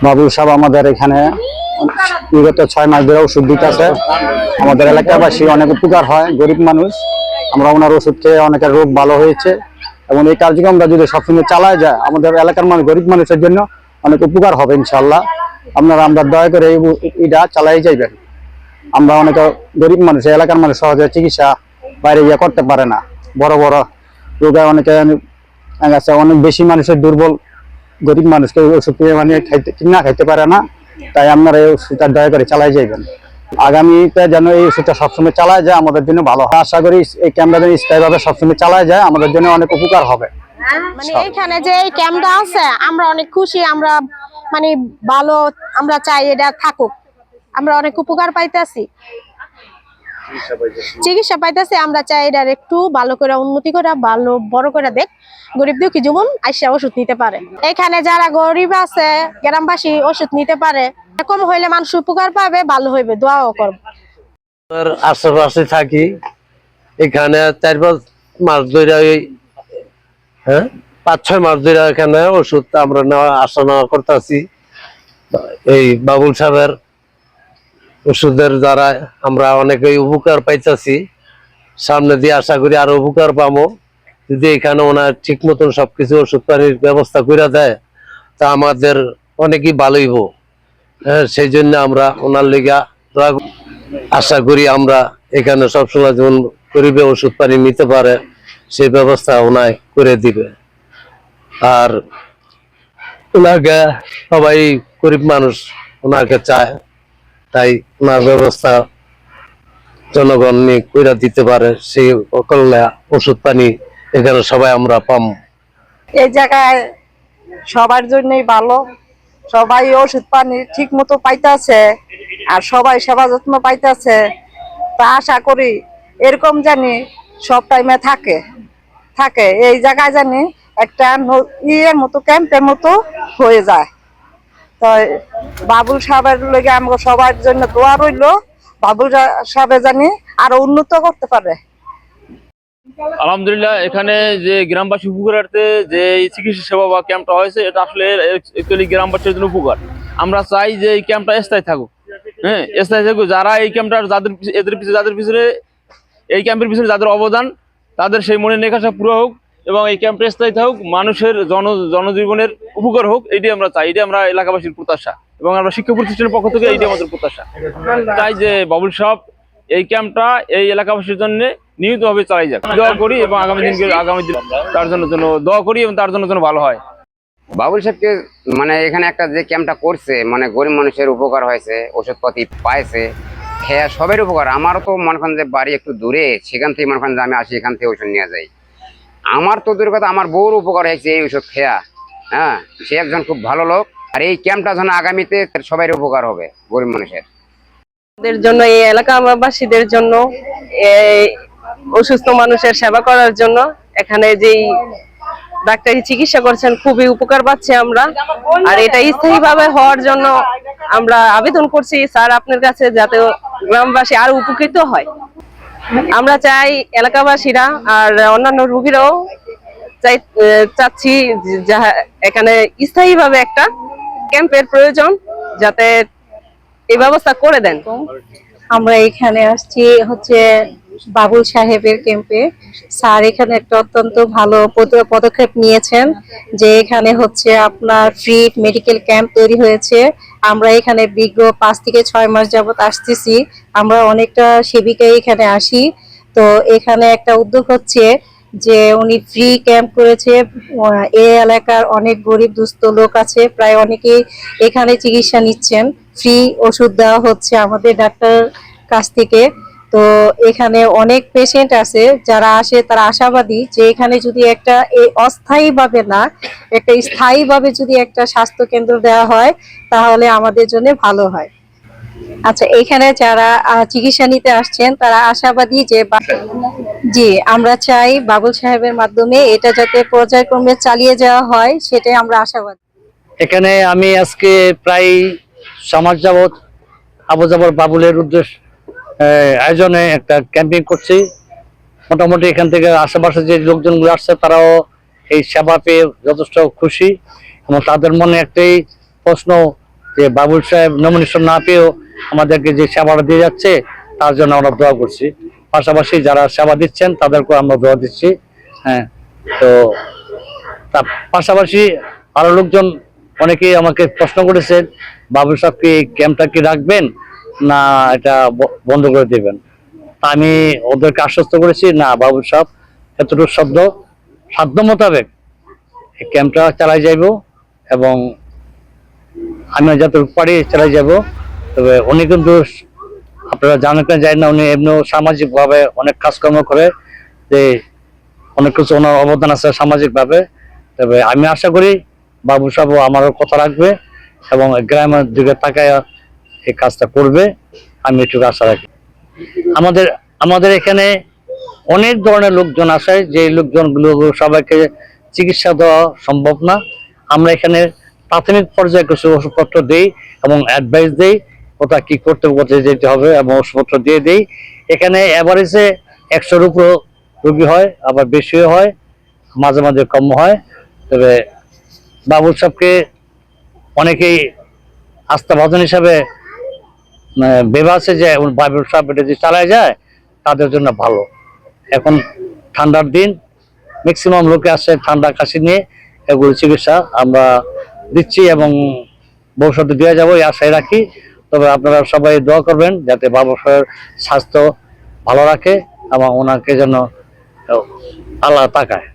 বাবুল সাহেব আমাদের এখানে বিগত 6 মাস ধরে ওষুধ দিতেছে। আমাদের এলাকাবাসী অনেক উপকার হয়, গরিব মানুষ। আমরা ওনার ওষুধ খেয়ে অনেকের রোগ ভালো হয়েছে এবং এই কার্যক্রমটা যদি সবসময় চালায় যায় আমাদের এলাকার মানুষ, গরিব মানুষের জন্য অনেক উপকার হবে ইনশাল্লাহ। আমরা দয়া করে এটা চালাই যাইবেন। আমরা অনেক গরিব মানুষ, এলাকার মানুষ সহজে চিকিৎসা বাইরে গিয়ে করতে পারে না। বড় বড় রোগে অনেকে অনেক বেশি মানুষের দুর্বল, গরিব মানুষকে ওষুধ মানে খাইতে পারে না। তাই আপনারা এই ওষুধটা দয়া করে চালাই যাইবেন। আগামীতে যেন এই ওষুধটা সবসময় চালায় যায় আমাদের জন্য ভালো হয়। আশা করি এই ক্যাম্পটা যেন স্থায়ীভাবে সবসময় চালায় যায়, আমাদের জন্য অনেক উপকার হবে। মানে এইখানে যে এই ক্যাম্পটা আছে আমরা অনেক খুশি, আমরা মানে ভালো, আমরা চাই এটা থাকুক। আমরা অনেক উপকার পাইতেছি, চিকিৎসা পাইতেছি। আমরা চাই এটার একটু ভালো করে উন্নতি করে, ভালো বড় করে দেখ, গরিব দুঃখী যেমন আইসা ওষুধ নিতে পারে। এখানে যারা গরিব আছে গ্রামবাসী ওষুধ নিতে পারে, এরকম হইলে মানুষ উপকার পাবে, ভালো হইবে, দোয়াও করবে। আশেপাশে থাকি, এখানে 4-5 মাস ধরে, 5-6 মাস ধরে এখানে ওষুধ আমরা আসা নেওয়া করতেছি। এই বাবুল সাহেবের ওষুধের দ্বারা আমরা অনেকেই উপকার পাইতেছি। সামনে দিয়ে আশা করি আরো উপকার পাবো। যদি এখানে ওনার ঠিক মতন সবকিছু ওষুধ পানির ব্যবস্থা করে দেয় তা আমাদের অনেকই ভালোই হবো। সেই জন্য আমরা ওনার লেগা আশা করি আমরা এখানে সবসময় যেমন গরিবে ওষুধ পানি নিতে পারে সেই ব্যবস্থা ওনায় করে দিবে। আর ওনাকে সবাই গরিব মানুষ ওনাকে চায়, তাই ওনার ব্যবস্থা জনগণ নিয়ে করে দিতে পারে, সেই অকল্যা ওষুধ পানি এখানে সবাই আমরা পাম। এই জায়গায় সবার জন্যই ভালো, সবাই ওষুধ পানি ঠিক মতো পাইতেছে আর সবাই সেবা যত্ন পাইতেছে। তা আশা করি এরকম জানি সব টাইমে থাকে এই জায়গায় জানি একটা ইয়ের মতো ক্যাম্পের মতো হয়ে যায়। তো বাবুল সাহেবের লগে আমরা সবার জন্য দোয়া রইল, বাবুল সাহেব জানি আরো উন্নত করতে পারে। আলহামদুলিল্লাহ, এখানে যে গ্রামবাসী উপকারার্থে যে চিকিৎসা সেবা বা ক্যাম্পটা হয়েছে এটা আসলে অ্যাকচুয়ালি গ্রামবাসীর জন্য উপকার। আমরা চাই যে এই ক্যাম্পটা স্থায়ী থাকুক। স্থায়ী থাকুক। যারা এই ক্যাম্পটার যাদের পিছনে এই ক্যাম্পের পিছনে যাদের অবদান, তাদের সেই মনের নেকাশা পুরো হোক এবং এই ক্যাম্পটা স্থায়ী থাকুক, মানুষের জনজীবনের উপকার হোক, এটাই আমরা চাই। এটাই আমরা এলাকাবাসীর প্রত্যাশা এবং আমরা শিক্ষা প্রতিষ্ঠানের পক্ষ থেকে এইটাই আমাদের প্রত্যাশা। তাই যে বাবুল সাহেব এই ক্যাম্পটা এই এলাকাবাসীর জন্য নিয়মিতভাবে চালাই যাক, দোয়া করি এবং আগামী দিন তার জন্য দোয়া করি এবং তার জন্য ভালো হয়। বাবুল সাহেবকে মানে এখানে একটা যে ক্যাম্পটা করছে, মানে গরিব মানুষের উপকার হয়েছে, ওষুধপাতি পাইছে, খেয়া সবের উপকার। আমারও তো মনে করেন যে বাড়ি একটু দূরে, সেখান থেকে মনে করেন যে আমি আসি এখান থেকে ওষুধ নিয়ে যাই। আমার তো দূরের কথা, আমার বউর উপকার হয়েছে এই ওষুধ খেয়া। সে একজন খুব ভালো লোক। আর এই ক্যাম্পটা যেন আগামীতে সবাই উপকার হবে গরিব মানুষের জন্য, এই এলাকাবাসীদের জন্য, অসুস্থ মানুষের সেবা করার জন্য এখানে যেই ডাক্তারি চিকিৎসা করছেন খুবই উপকার পাচ্ছি আমরা। আর এটা স্থায়ীভাবে হওয়ার জন্য আমরা আবেদন করছি স্যার আপনার কাছে, যাতে গ্রামবাসী আরো উপকৃত হয়। আমরা চাই এলাকাবাসীরা আর অন্যান্য রোগীরাও চাচ্ছি এখানে স্থায়ীভাবে একটা ক্যাম্পের প্রয়োজন, যাতে এই ব্যবস্থা করে দেন। আমরা এখানে আসছি হচ্ছে বাবুল সাহেবের ক্যাম্পে। স্যার এখানে একটা অত্যন্ত ভালো পদক্ষেপ নিয়েছেন যে এখানে হচ্ছে আপনার ফ্রি মেডিকেল ক্যাম্প তৈরি হয়েছে। আমরা এখানে বিগত 5 থেকে 6 মাস যাবত আসতেছি। আমরা অনেকটা সেবিকাই এখানে আসি। তো এখানে একটা উদ্যোগ হচ্ছে যে উনি ফ্রি ক্যাম্প করেছে। এই এলাকার অনেক গরিব দুস্থ লোক আছে, প্রায় অনেকেই এখানে চিকিৎসা নিচ্ছেন। ফ্রি ওষুধ দেওয়া হচ্ছে আমাদের ডাক্তার কাছ থেকে। তো এখানে অনেক পেশেন্ট আছে যারা আসে, তারা আশাবাদী যে এখানে যদি একটা অস্থায়ীভাবে না, একটা স্থায়ীভাবে যদি একটা স্বাস্থ্য কেন্দ্র দেওয়া হয় তাহলে আমাদের জন্য ভালো হয়। আচ্ছা, এখানে যারা চিকিৎসা নিতে আসছেন তারা আশাবাদী যে জি, আমরা চাই বাবুল সাহেবের মাধ্যমে এটা যাতে পর্যায়ক্রমে চালিয়ে যাওয়া হয়, সেটাই আমরা আশাবাদী। এখানে আমি আজকে প্রায় সমাজ যাবত আবু জাবর বাবুলের উদ্দেশ্য আয়োজনে একটা ক্যাম্পিং করছি। মোটামুটি এখান থেকে আশেপাশে যে লোকজনগুলো আসছে তারাও এই সেবা পেয়ে যথেষ্ট খুশি এবং তাদের মনে একটাই প্রশ্ন যে বাবুল সাহেব নমিনেশন না পেয়েও আমাদেরকে যে সেবাটা দিয়ে যাচ্ছে তার জন্য আমরা দোয়া করছি। পাশাপাশি যারা সেবা দিচ্ছেন তাদেরকেও আমরা দোয়া দিচ্ছি। হ্যাঁ, তো তার পাশাপাশি আরো লোকজন অনেকেই আমাকে প্রশ্ন করেছেন, বাবুল সাহেবকে এই ক্যাম্পটা কি রাখবেন না এটা বন্ধ করে দেবেন। আমি ওদেরকে আশ্বস্ত করেছি, না, বাবুল সাহেব এতটুকু সাধ্য মোতাবেক এই ক্যাম্পটা চালাই যাইব এবং আমি যতটুকু পারি চালাই যাব। তবে উনি কিন্তু আপনারা জানেন না জানেন না, উনি এমনিও সামাজিকভাবে অনেক কাজকর্ম করে, যে অনেক কিছু ওনার অবদান আছে সামাজিকভাবে। তবে আমি আশা করি বাবু সাহেব আমারও কথা রাখবে এবং গ্রামের দিকে তাকায় এই কাজটা করবে, আমি একটু আশা রাখি। আমাদের এখানে অনেক ধরনের লোকজন আসে, যে লোকজনগুলো সবাইকে চিকিৎসা দেওয়া সম্ভব না। আমরা এখানে প্রাথমিক পর্যায়ে কিছু ওষুধপত্র দিই এবং অ্যাডভাইস দিই কোথায় কি করতে কোথায় যেতে হবে এবং ওষুধপত্র দিয়ে দিই। এখানে অ্যাভারেজে 100-র উপর রোগী হয়, আবার বেশিও হয়, মাঝে মাঝে কম হয়। তবে বাবুল সাহেবকে অনেকেই আস্থাভাজন হিসাবে ভেবে আছে যে বাবুল সাহেব এটা যদি চালায় যায় তাদের জন্য ভালো। এখন ঠান্ডার দিন, ম্যাক্সিমাম লোকে আসে ঠান্ডা কাশি নিয়ে, এগুলো চিকিৎসা আমরা দিচ্ছি এবং ভবিষ্যতে দিয়ে যাবো এই আশায় রাখি। তবে আপনারা সবাই দোয়া করবেন যাতে বাবুল সাহেবের স্বাস্থ্য ভালো রাখে এবং ওনাকে যেন আল্লাহ তাকায়।